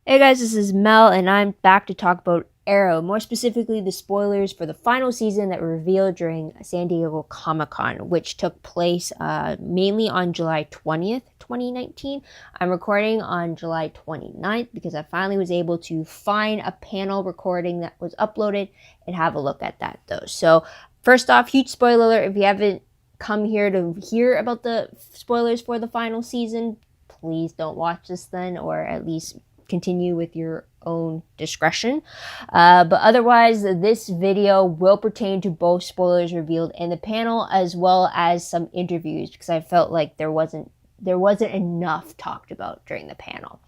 Hey guys, this is Mel, and I'm back to talk about Arrow, more specifically the spoilers for the final season that were revealed during San Diego Comic-Con, which took place mainly on July 20th, 2019. I'm recording on July 29th because I finally was able to find a panel recording that was uploaded and have a look at that though. So first off, huge spoiler alert, if you haven't come here to hear about the spoilers for the final season, please don't watch this then, or at least continue with your own discretion. But otherwise, this video will pertain to both spoilers revealed in the panel as well as some interviews because I felt like there wasn't enough talked about during the panel.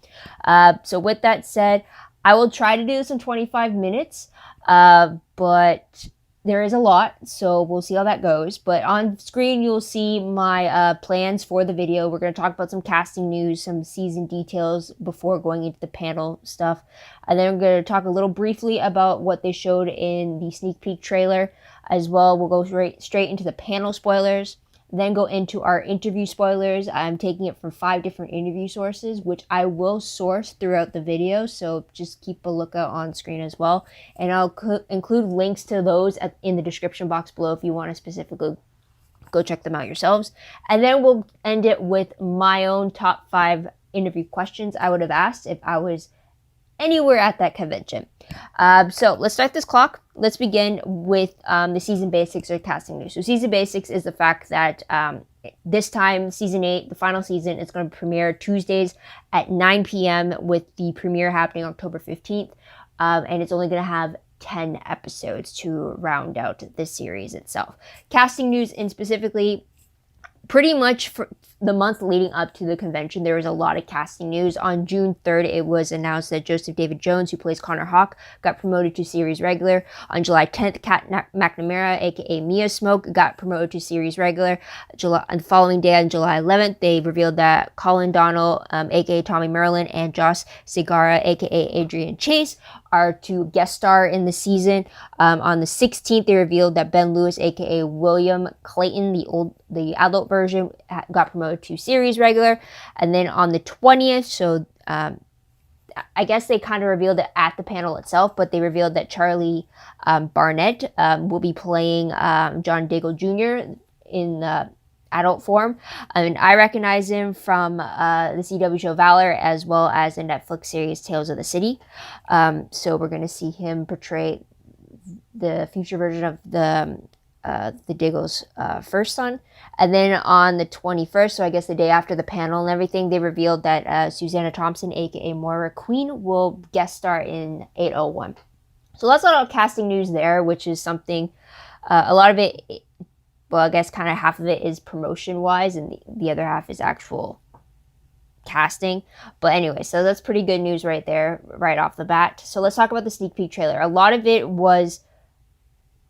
So with that said, I will try to do this in 25 minutes, but there is a lot, so we'll see how that goes. But on screen, you'll see my plans for the video. We're going to talk about some casting news, some season details before going into the panel stuff. And then we're going to talk a little briefly about what they showed in the sneak peek trailer. As well, we'll go straight into the panel spoilers. Then go into our interview spoilers. I'm taking it from 5 different interview sources, which I will source throughout the video, so just keep a lookout on screen as well. And I'll include links to those in the description box below if you want to specifically go check them out yourselves. And then we'll end it with my own top 5 interview questions I would have asked if I was anywhere at that convention. So let's start this clock. Let's begin with the season basics or casting news. So season basics is the fact that this time, season 8, the final season, is going to premiere Tuesdays at 9 p.m. with the premiere happening October 15th. And it's only going to have 10 episodes to round out the series itself. Casting news, and specifically pretty much for the month leading up to the convention, there was a lot of casting news. On June 3rd, it was announced that Joseph David Jones, who plays Connor Hawke, got promoted to series regular. On July 10th, Kat McNamara, aka Mia Smoke, got promoted to series regular. The following day, on July 11th, they revealed that Colin Donnell, aka Tommy Merlin, and Josh Segarra, aka Adrian Chase, are to guest star in the season. On the 16th, they revealed that Ben Lewis, aka William Clayton, the adult version, got promoted to series regular. And then on the 20th, so I guess they kind of revealed it at the panel itself, but they revealed that Charlie Barnett will be playing John Diggle Jr. in adult form. And I recognize him from the CW show Valor, as well as the Netflix series Tales of the City. So we're going to see him portray the future version of the Diggle's first son. And then on the 21st, so I guess the day after the panel and everything, they revealed that Susanna Thompson, aka Moira Queen, will guest star in 801. So that's a lot of casting news there, which is something, a lot of it, well, I guess kind of half of it is promotion-wise, and the other half is actual casting. But anyway, so that's pretty good news right there, right off the bat. So let's talk about the sneak peek trailer. A lot of it was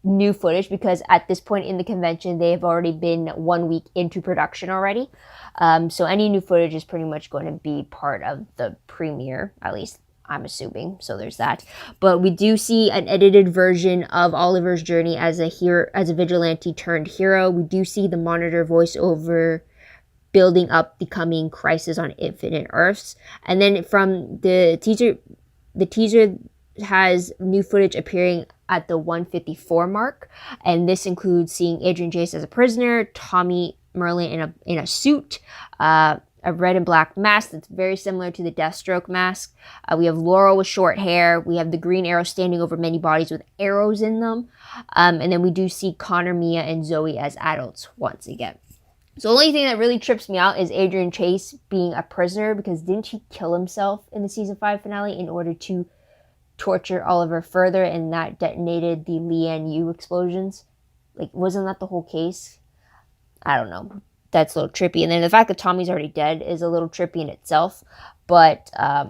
new footage because at this point in the convention, they have already been 1 week into production already. So any new footage is pretty much going to be part of the premiere, at least I'm assuming. So there's that. But we do see an edited version of Oliver's journey as a vigilante turned hero. We do see the Monitor voiceover building up the coming crisis on Infinite Earths. And then from the teaser has new footage appearing at the 154 mark, and this includes seeing Adrian Chase as a prisoner, Tommy Merlin in a suit, a red and black mask that's very similar to the Deathstroke mask. We have Laurel with short hair. We have the Green Arrow standing over many bodies with arrows in them. And then we do see Connor, Mia, and Zoe as adults once again. So the only thing that really trips me out is Adrian Chase being a prisoner, because didn't he kill himself in the season 5 finale in order to torture Oliver further, and that detonated the Leanne Yu explosions? Like, wasn't that the whole case? I don't know. That's a little trippy. And then the fact that Tommy's already dead is a little trippy in itself. But I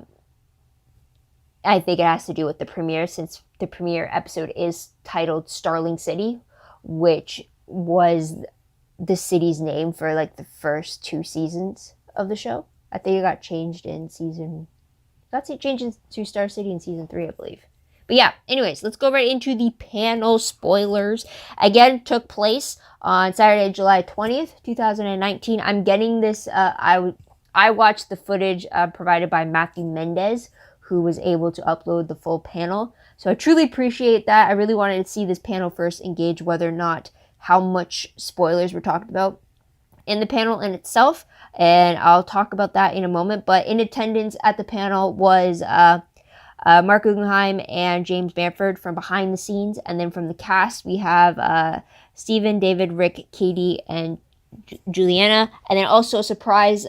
think it has to do with the premiere, since the premiere episode is titled Starling City, which was the city's name for like the first 2 seasons of the show. I think it got changed in to Star City in season 3, I believe. But yeah, anyways, let's go right into the panel spoilers. Again, took place on Saturday, July 20th, 2019. I'm getting this, I watched the footage provided by Matthew Mendez, who was able to upload the full panel. So I truly appreciate that. I really wanted to see this panel first engage whether or not how much spoilers were talked about in the panel in itself, and I'll talk about that in a moment. But in attendance at the panel was Mark Guggenheim and James Bamford from behind the scenes, and then from the cast we have Stephen, David, Rick, Katie, and Juliana, and then also a surprise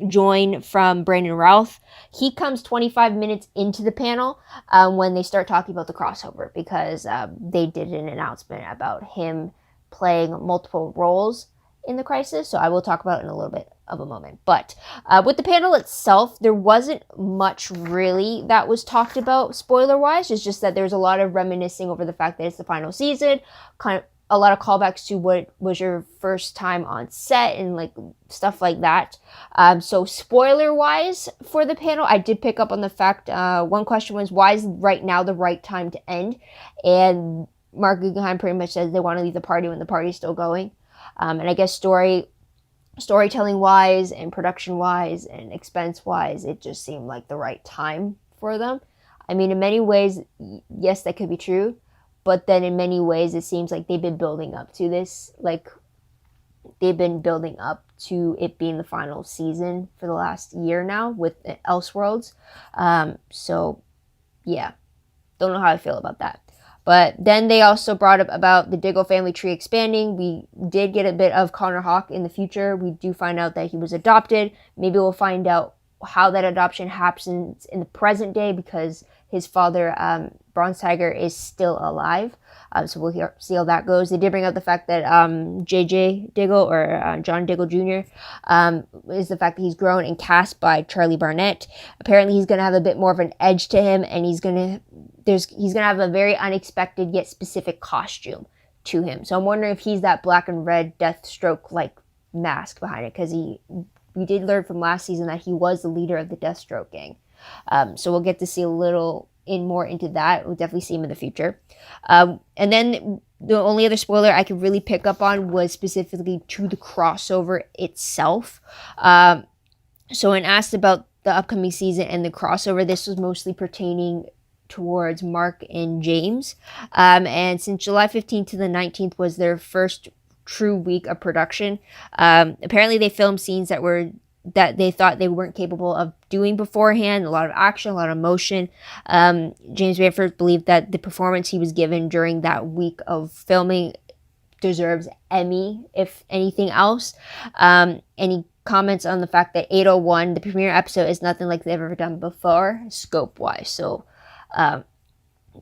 join from Brandon Routh. He comes 25 minutes into the panel when they start talking about the crossover, because they did an announcement about him playing multiple roles in the Crisis, so I will talk about it in a little bit of a moment. But with the panel itself, there wasn't much really that was talked about spoiler-wise. It's just that there's a lot of reminiscing over the fact that it's the final season, kind of a lot of callbacks to what was your first time on set and like stuff like that. So spoiler-wise for the panel, I did pick up on the fact, one question was, why is right now the right time to end? And Mark Guggenheim pretty much says they want to leave the party when the party's still going. And I guess storytelling-wise and production-wise and expense-wise, it just seemed like the right time for them. I mean, in many ways, yes, that could be true. But then in many ways, it seems like they've been building up to this. Like, they've been building up to it being the final season for the last year now with Elseworlds. So, yeah. Don't know how I feel about that. But then they also brought up about the Diggle family tree expanding. We did get a bit of Connor Hawke in the future. We do find out that he was adopted. Maybe we'll find out how that adoption happens in the present day, because his father, Bronze Tiger, is still alive. So we'll see how that goes. They did bring up the fact that J.J. Diggle, or John Diggle Jr., is the fact that he's grown and cast by Charlie Barnett. Apparently he's going to have a bit more of an edge to him, and he's going to have a very unexpected yet specific costume to him. So I'm wondering if he's that black and red Deathstroke-like mask behind it, because we did learn from last season that he was the leader of the Deathstroke gang. So we'll get to see a little more into that. We'll definitely see him in the future. And then the only other spoiler I could really pick up on was specifically to the crossover itself. So when asked about the upcoming season and the crossover, this was mostly pertaining towards Mark and James. And since July 15th to the 19th was their first true week of production, apparently they filmed scenes that they thought they weren't capable of doing beforehand. A lot of action, a lot of motion. James Bamford believed that the performance he was given during that week of filming deserves Emmy, if anything else. And he comments on the fact that 801, the premiere episode, is nothing like they've ever done before, scope-wise. So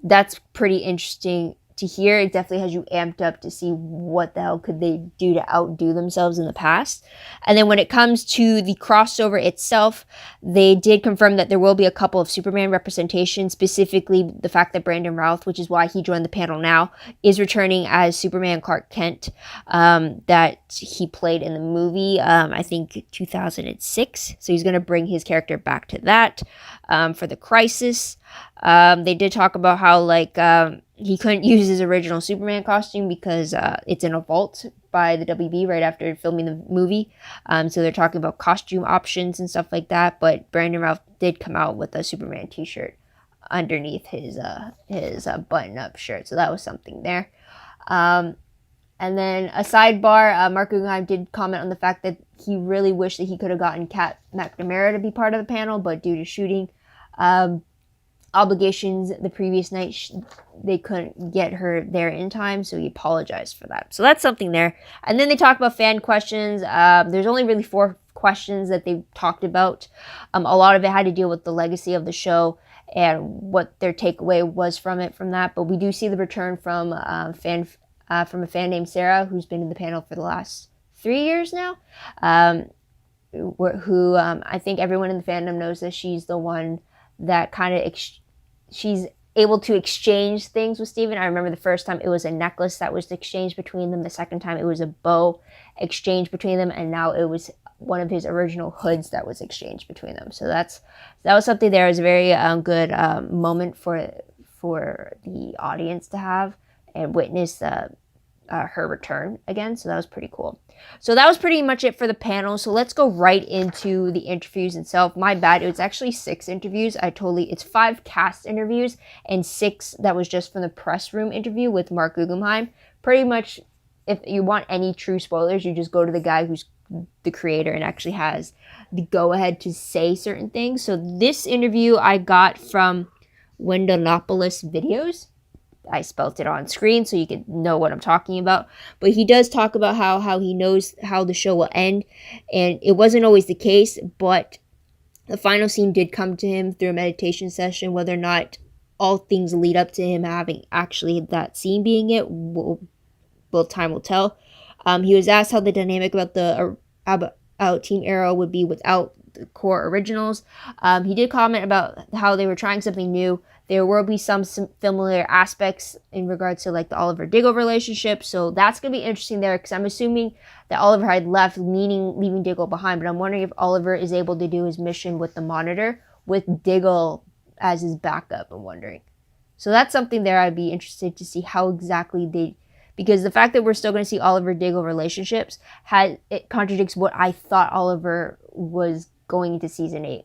that's pretty interesting to hear. It definitely has you amped up to see what the hell could they do to outdo themselves in the past. And then when it comes to the crossover itself, they did confirm that there will be a couple of Superman representations, specifically the fact that Brandon Routh, which is why he joined the panel now, is returning as Superman Clark Kent, that he played in the movie, I think 2006. So he's going to bring his character back to that for the Crisis. They did talk about how he couldn't use his original Superman costume because it's in a vault by the WB right after filming the movie. So they're talking about costume options and stuff like that. But Brandon Routh did come out with a Superman t-shirt underneath his button-up shirt. So that was something there. And then a sidebar, Mark Guggenheim did comment on the fact that he really wished that he could have gotten Kat McNamara to be part of the panel, but due to shooting obligations the previous night, they couldn't get her there in time, so he apologized for that. So that's something there. And then they talked about fan questions. There's only really 4 questions that they talked about. A lot of it had to deal with the legacy of the show and what their takeaway was from that. But we do see the return from a fan named Sarah, who's been in the panel for the last 3 years now. Who I think everyone in the fandom knows that she's the one that kind of she's able to exchange things with Steven. I remember the first time it was a necklace that was exchanged between them. The second time it was a bow exchanged between them, and now it was one of his original hoods that was exchanged between them. So that was something there. It was a very good moment for the audience to have and witness her return again. So that was pretty cool. So that was pretty much it for the panel. So let's go right into the interviews itself. My bad. It was actually 6 interviews. It's 5 cast interviews and 6 that was just from the press room interview with Mark Guggenheim. Pretty much, if you want any true spoilers, you just go to the guy who's the creator and actually has the go-ahead to say certain things. So this interview I got from Wendonopolis Videos. I spelt it on screen so you can know what I'm talking about. But he does talk about how he knows how the show will end. And it wasn't always the case, but the final scene did come to him through a meditation session. Whether or not all things lead up to him having actually that scene being it, time will tell. He was asked how the dynamic about Team Arrow would be without the core originals. He did comment about how they were trying something new. There will be some familiar aspects in regards to like the Oliver Diggle relationship. So that's going to be interesting there, because I'm assuming that Oliver had left, meaning leaving Diggle behind. But I'm wondering if Oliver is able to do his mission with the Monitor with Diggle as his backup. I'm wondering. So that's something there I'd be interested to see how exactly because the fact that we're still going to see Oliver Diggle relationships, it contradicts what I thought Oliver was going into season 8.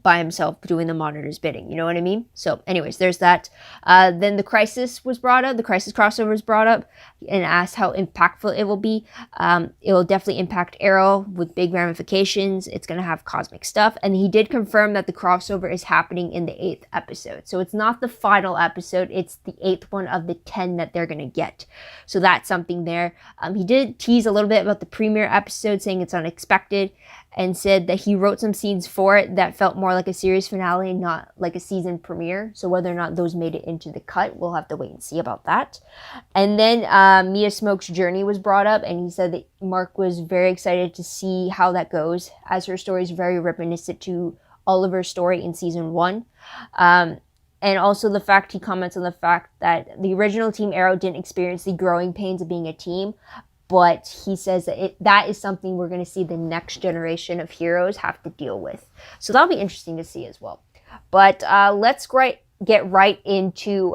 By himself doing the Monitor's bidding, you know what I mean? So anyways, there's that. Then the Crisis was brought up. The Crisis crossover was brought up and asked how impactful it will be. It will definitely impact Arrow with big ramifications. It's going to have cosmic stuff. And he did confirm that the crossover is happening in the 8th episode. So it's not the final episode. It's the 8th one of the 10 that they're going to get. So that's something there. He did tease a little bit about the premiere episode, saying it's unexpected, and said that he wrote some scenes for it that felt more like a series finale, not like a season premiere. So whether or not those made it into the cut, we'll have to wait and see about that. And then Mia Smoke's journey was brought up, and he said that Mark was very excited to see how that goes, as her story is very reminiscent to Oliver's story in season 1. And also the fact he comments on the fact that the original Team Arrow didn't experience the growing pains of being a team, but he says that that is something we're going to see the next generation of heroes have to deal with. So that'll be interesting to see as well. But let's get right into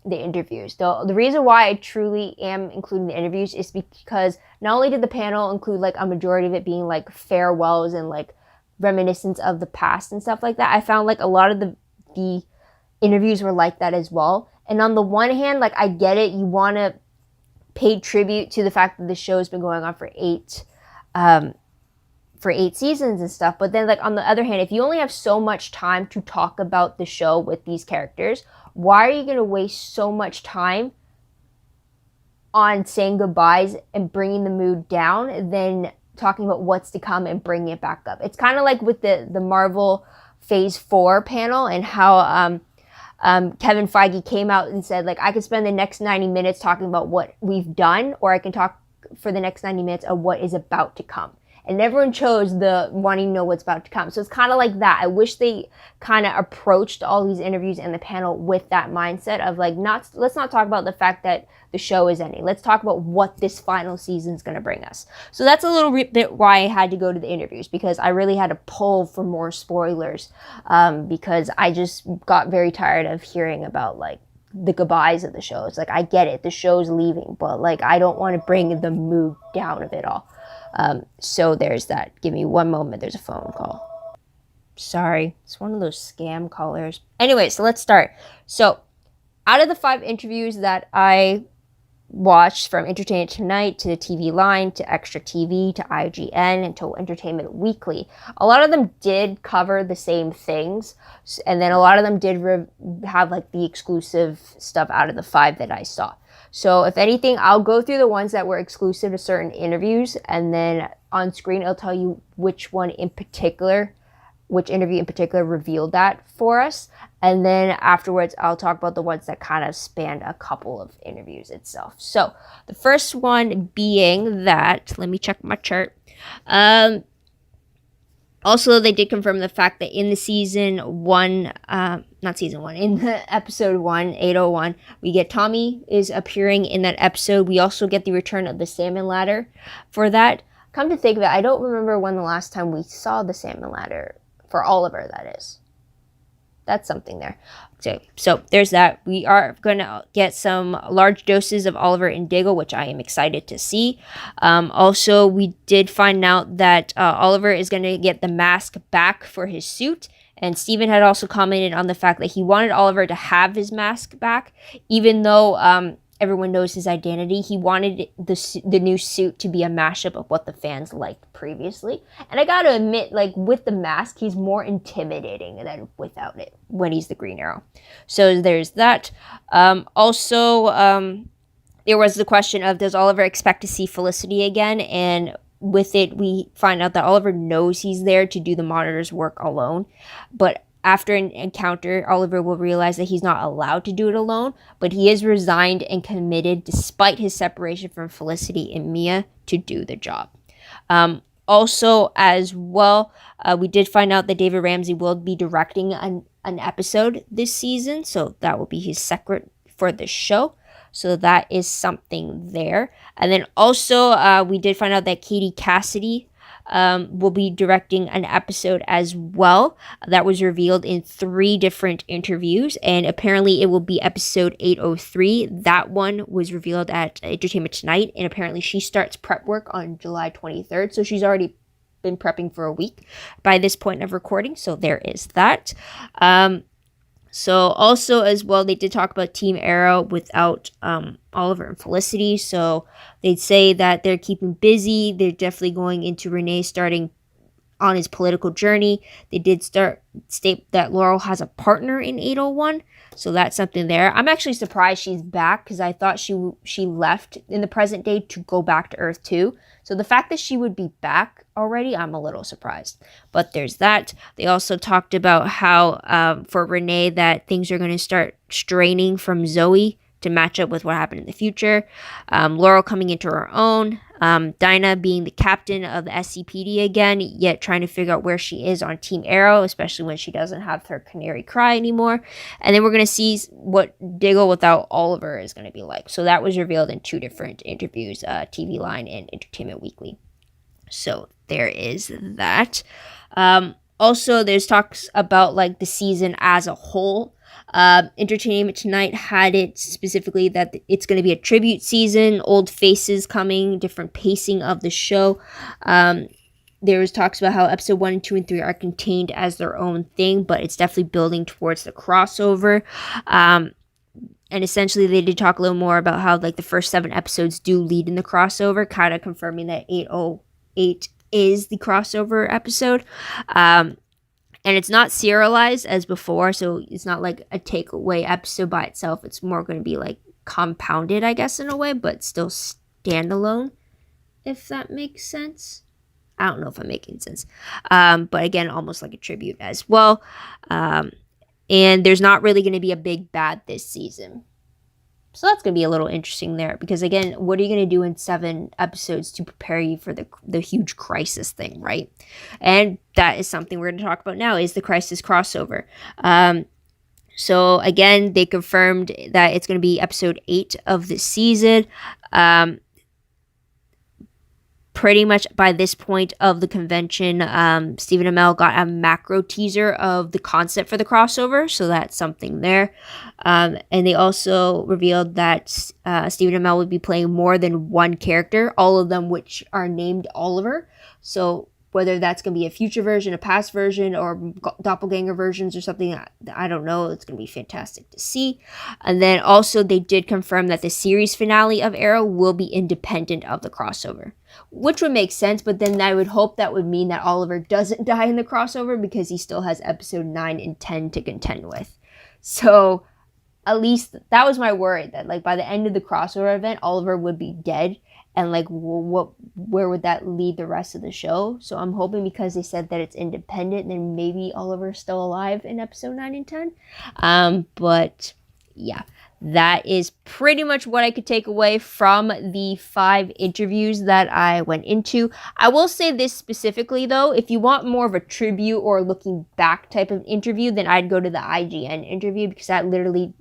the interviews. The reason why I truly am including the interviews is because not only did the panel include like a majority of it being like farewells and like reminiscence of the past and stuff like that, I found like a lot of the interviews were like that as well. And on the one hand, like I get it, you want to paid tribute to the fact that the show has been going on for 8 seasons and stuff. But then like on the other hand, if you only have so much time to talk about the show with these characters, why are you going to waste so much time on saying goodbyes and bringing the mood down than talking about what's to come and bringing it back up? It's kind of like with the Marvel Phase 4 panel and how Kevin Feige came out and said, like, I could spend the next 90 minutes talking about what we've done, or I can talk for the next 90 minutes of what is about to come. And everyone chose the wanting to know what's about to come. So it's kind of like that. I wish they kind of approached all these interviews and the panel with that mindset of like, let's not talk about the fact that the show is ending. Let's talk about what this final season is going to bring us. So that's a little bit why I had to go to the interviews, because I really had to pull for more spoilers, because I just got very tired of hearing about like the goodbyes of the show. It's like, I get it, the show's leaving, but like I don't want to bring the mood down of it all. So there's that. Give me one moment. There's a phone call. Sorry. It's one of those scam callers. Anyway, so let's start. So out of the 5 interviews that I watched, from Entertainment Tonight to TV Line to Extra TV to IGN and to Entertainment Weekly, a lot of them did cover the same things, and then a lot of them did have like the exclusive stuff out of the 5 that I saw. So if anything, I'll go through the ones that were exclusive to certain interviews, and then on screen I'll tell you which interview in particular revealed that for us. And then afterwards, I'll talk about the ones that kind of spanned a couple of interviews itself. So the first one being that, let me check my chart. Also, they did confirm the fact that in the in the episode 1, 801, we get Tommy is appearing in that episode. We also get the return of the salmon ladder for that. Come to think of it, I don't remember when the last time we saw the salmon ladder for Oliver, that is. that's something there. So there's that. We are going to get some large doses of Oliver and Diggle, which I am excited to see. Also, we did find out that Oliver is going to get the mask back for his suit. And Steven had also commented on the fact that he wanted Oliver to have his mask back, even though everyone knows his identity. He wanted the new suit to be a mashup of what the fans liked previously. And I gotta admit, like, with the mask, he's more intimidating than without it when he's the Green Arrow. So there's that. Also, there was the question of, does Oliver expect to see Felicity again? And with it, we find out that Oliver knows he's there to do the Monitor's work alone. But after an encounter, Oliver will realize that he's not allowed to do it alone, but he is resigned and committed, despite his separation from Felicity and Mia, to do the job. Also, as well, we did find out that David Ramsey will be directing an episode this season, so that will be his secret for the show. So that is something there. And then also, we did find out that Katie Cassidy will be directing an episode as well. That was revealed in 3 different interviews, and apparently it will be episode 803. That one was revealed at Entertainment Tonight, and apparently she starts prep work on July 23rd, so she's already been prepping for a week by this point of recording, so there is that. So also as well, they did talk about Team Arrow without Oliver and Felicity. So they'd say that they're keeping busy. They're definitely going into Renee starting on his political journey. They did state that Laurel has a partner in 801. So that's something there. I'm actually surprised she's back because I thought she left in the present day to go back to Earth 2. So the fact that she would be back already, I'm a little surprised. But there's that. They also talked about how for Renee that things are going to start straining from Zoe to match up with what happened in the future. Laurel coming into her own. Dinah being the captain of the SCPD again, yet trying to figure out where she is on Team Arrow, especially when she doesn't have her canary cry anymore. And then we're going to see what Diggle without Oliver is going to be like. So that was revealed in 2 different interviews, TV Line and Entertainment Weekly. So there is that. Also, there's talks about like the season as a whole. Entertainment Tonight had it specifically that it's going to be a tribute season, old faces coming, different pacing of the show. There was talks about how episode 1, 2, and 3 are contained as their own thing, but it's definitely building towards the crossover. And essentially they did talk a little more about how like the first 7 episodes do lead in the crossover, kind of confirming that 808 is the crossover episode. And it's not serialized as before, so it's not like a takeaway episode by itself. It's more going to be like compounded, I guess, in a way, but still standalone, if that makes sense. I don't know if I'm making sense. But again, almost like a tribute as well. And there's not really going to be a big bad this season. So that's going to be a little interesting there. Because again, what are you going to do in 7 episodes to prepare you for the huge crisis thing, right? And that is something we're going to talk about now, is the crisis crossover. So again, they confirmed that it's going to be episode 8 of the season. Pretty much by this point of the convention, Stephen Amell got a macro teaser of the concept for the crossover, so that's something there. And they also revealed that Stephen Amell would be playing more than one character, all of them which are named Oliver. So whether that's going to be a future version, a past version, or doppelganger versions or something, I don't know. It's going to be fantastic to see. And then also they did confirm that the series finale of Arrow will be independent of the crossover, which would make sense, but then I would hope that would mean that Oliver doesn't die in the crossover because he still has episode 9 and 10 to contend with. So at least that was my worry, that like by the end of the crossover event, Oliver would be dead. And like, where would that lead the rest of the show? So I'm hoping, because they said that it's independent, then maybe Oliver's still alive in episode 9 and 10. But yeah, that is pretty much what I could take away from the 5 interviews that I went into. I will say this specifically though, if you want more of a tribute or looking back type of interview, then I'd go to the IGN interview, because that literally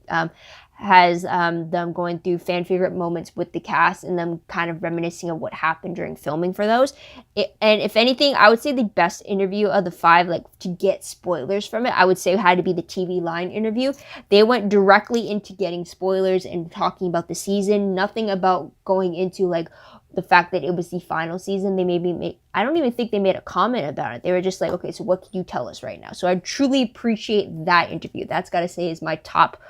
has them going through fan favorite moments with the cast and them kind of reminiscing of what happened during filming for those. And if anything, I would say the best interview of the 5, like to get spoilers from it, I would say had to be the TV Line interview. They went directly into getting spoilers and talking about the season, nothing about going into like the fact that it was the final season. They I don't even think they made a comment about it. They were just like, okay, so what can you tell us right now? So I truly appreciate that interview. That's got to say is my top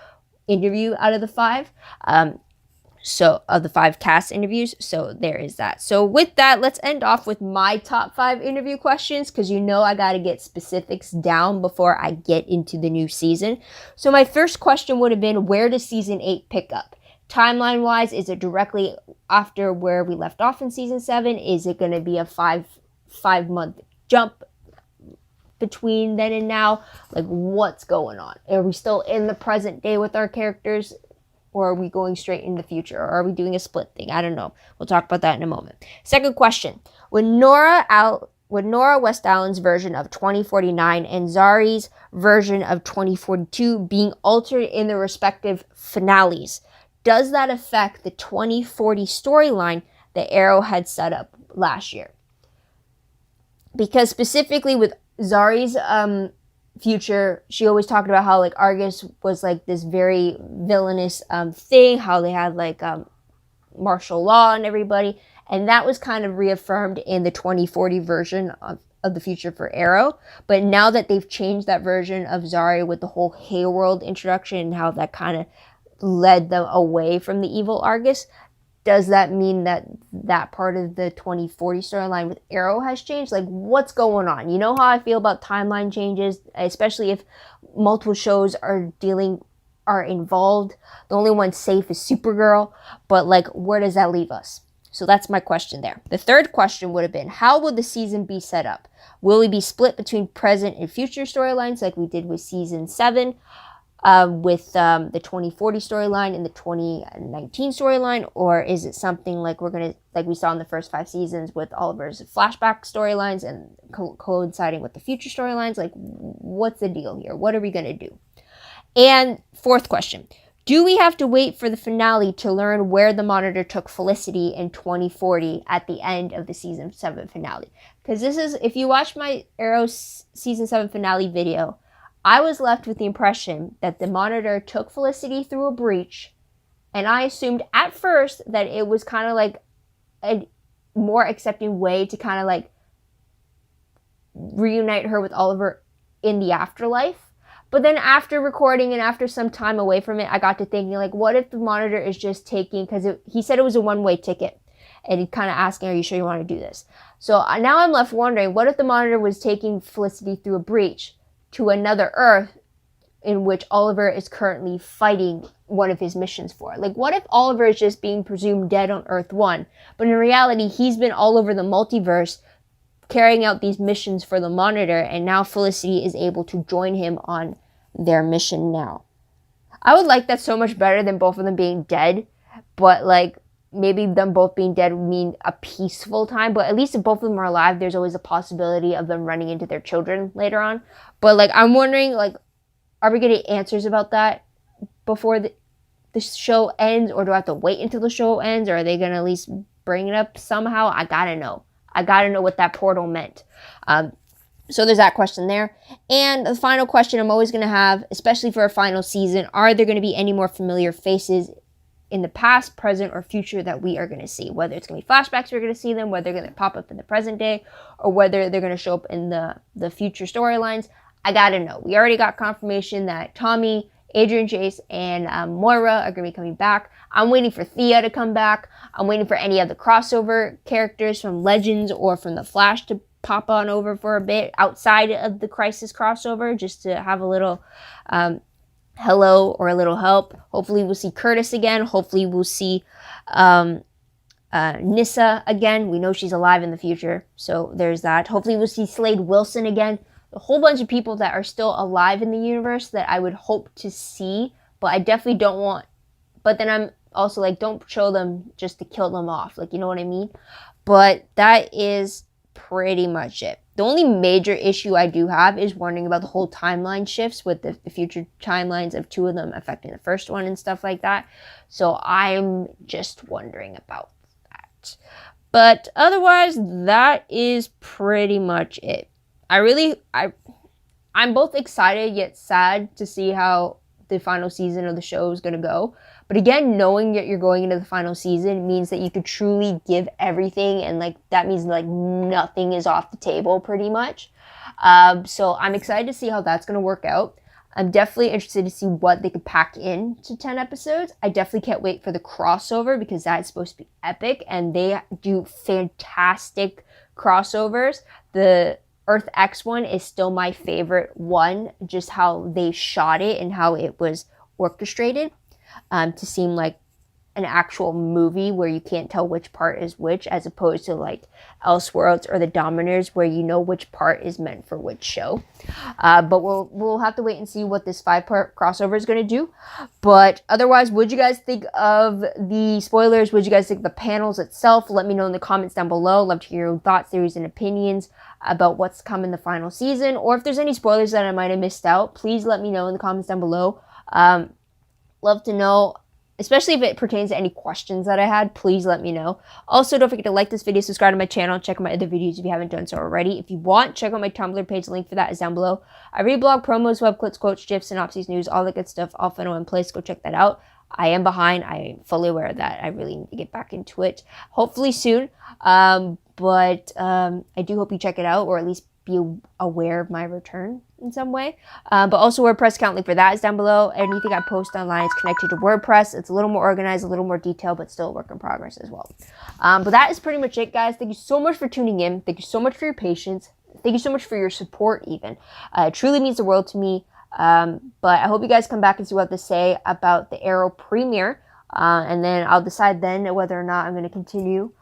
interview out of the 5. So of the 5 cast interviews. So there is that. So with that, let's end off with my top 5 interview questions, because I got to get specifics down before I get into the new season. So my first question would have been, where does season 8 pick up? Timeline wise, is it directly after where we left off in season 7? Is it going to be a 5-month jump between then and now? Like, what's going on? Are we still in the present day with our characters, or are we going straight in the future, or are we doing a split thing? I don't know. We'll talk about that in a moment. Second question: Would Nora West Allen's version of 2049 and Zari's version of 2042 being altered in the respective finales, does that affect the 2040 storyline that Arrow had set up last year? Because specifically with Zari's future, she always talked about how like Argus was like this very villainous thing, how they had like martial law and everybody, and that was kind of reaffirmed in the 2040 version of the future for Arrow. But now that they've changed that version of Zari with the whole Hayworld introduction and how that kind of led them away from the evil Argus, does that mean that that part of the 2040 storyline with Arrow has changed? Like, what's going on? You know how I feel about timeline changes, especially if multiple shows are involved. The only one safe is Supergirl, but like, where does that leave us? So that's my question there. The third question would have been, how will the season be set up? Will we be split between present and future storylines like we did with season 7? With the 2040 storyline and the 2019 storyline, or is it something like like we saw in the first 5 seasons with Oliver's flashback storylines and coinciding with the future storylines? Like, what's the deal here? What are we gonna do? And fourth question: do we have to wait for the finale to learn where the Monitor took Felicity in 2040 at the end of the season 7 finale? Because this is, if you watch my Arrow season 7 finale video, I was left with the impression that the Monitor took Felicity through a breach, and I assumed at first that it was kind of like a more accepting way to kind of like reunite her with Oliver in the afterlife. But then after recording and after some time away from it, I got to thinking, like, what if the Monitor is just taking, because he said it was a one-way ticket, and he kind of asking, are you sure you want to do this? So now I'm left wondering, what if the Monitor was taking Felicity through a breach to another Earth in which Oliver is currently fighting one of his missions for? Like, what if Oliver is just being presumed dead on Earth 1, but in reality, he's been all over the multiverse carrying out these missions for the Monitor, and now Felicity is able to join him on their mission now? I would like that so much better than both of them being dead, but like, maybe them both being dead would mean a peaceful time, but at least if both of them are alive, there's always a possibility of them running into their children later on. But like, I'm wondering, like, are we getting answers about that before the show ends, or do I have to wait until the show ends, or are they going to at least bring it up somehow? I gotta know what that portal meant. So there's that question there. And the final question I'm always going to have, especially for a final season, are there going to be any more familiar faces in the past, present, or future that we are going to see? Whether it's going to be flashbacks, we're going to see them, whether they're going to pop up in the present day, or whether they're going to show up in the future storylines. I got to know. We already got confirmation that Tommy, Adrian Chase, and Moira are going to be coming back. I'm waiting for Thea to come back. I'm waiting for any of the crossover characters from Legends or from The Flash to pop on over for a bit outside of the Crisis crossover, just to have a little hello or a little help. Hopefully we'll see Curtis again. Hopefully we'll see Nyssa again. We know she's alive in the future, so there's that. Hopefully we'll see Slade Wilson again. A whole bunch of people that are still alive in the universe that I would hope to see, but I definitely don't want. But then I'm also like, don't show them just to kill them off. Like, you know what I mean? But that is pretty much it. The only major issue I do have is wondering about the whole timeline shifts with the future timelines of 2 of them affecting the first one and stuff like that. So I'm just wondering about that. But otherwise, that is pretty much it. I'm both excited yet sad to see how the final season of the show is going to go. But again, knowing that you're going into the final season means that you could truly give everything, and like that means like nothing is off the table pretty much. So I'm excited to see how that's going to work out. I'm definitely interested to see what they could pack into 10 episodes. I definitely can't wait for the crossover because that's supposed to be epic, and they do fantastic crossovers. The Earth X one is still my favorite one, just how they shot it and how it was orchestrated to seem like an actual movie where you can't tell which part is which, as opposed to like Elseworlds or The Dominers where you know which part is meant for which show. But we'll have to wait and see what this 5-part crossover is going to do. But otherwise, what'd you guys think of the spoilers? What'd you guys think of the panels itself? Let me know in the comments down below. Love to hear your thoughts, theories, and opinions about what's come in the final season, or if there's any spoilers that I might have missed out, please let me know in the comments down below. Love to know, especially if it pertains to any questions that I had, please let me know. Also, don't forget to like this video, subscribe to my channel, check out my other videos if you haven't done so already. If you want, check out my Tumblr page, the link for that is down below. I read blog promos, web clips, quotes, gifs, synopses, news, all that good stuff, all fun in one place. Go check that out. I am behind. I am fully aware of that. I really need to get back into it, hopefully soon. But I do hope you check it out, or at least be aware of my return in some way. But also WordPress account, link for that is down below. Anything I post online is connected to WordPress. It's a little more organized, a little more detailed, but still a work in progress as well. But that is pretty much it, guys. Thank you so much for tuning in. Thank you so much for your patience. Thank you so much for your support even. It truly means the world to me. But I hope you guys come back and see what I have to say about the Arrow premiere. And then I'll decide then whether or not I'm going to continue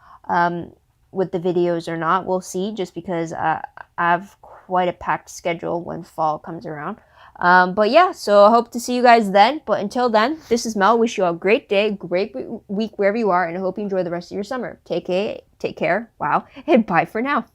with the videos or not. We'll see, just because I have quite a packed schedule when fall comes around. But yeah, so I hope to see you guys then. But until then, this is Mel. Wish you all a great day, great week wherever you are, and I hope you enjoy the rest of your summer. Take care. Wow. And bye for now.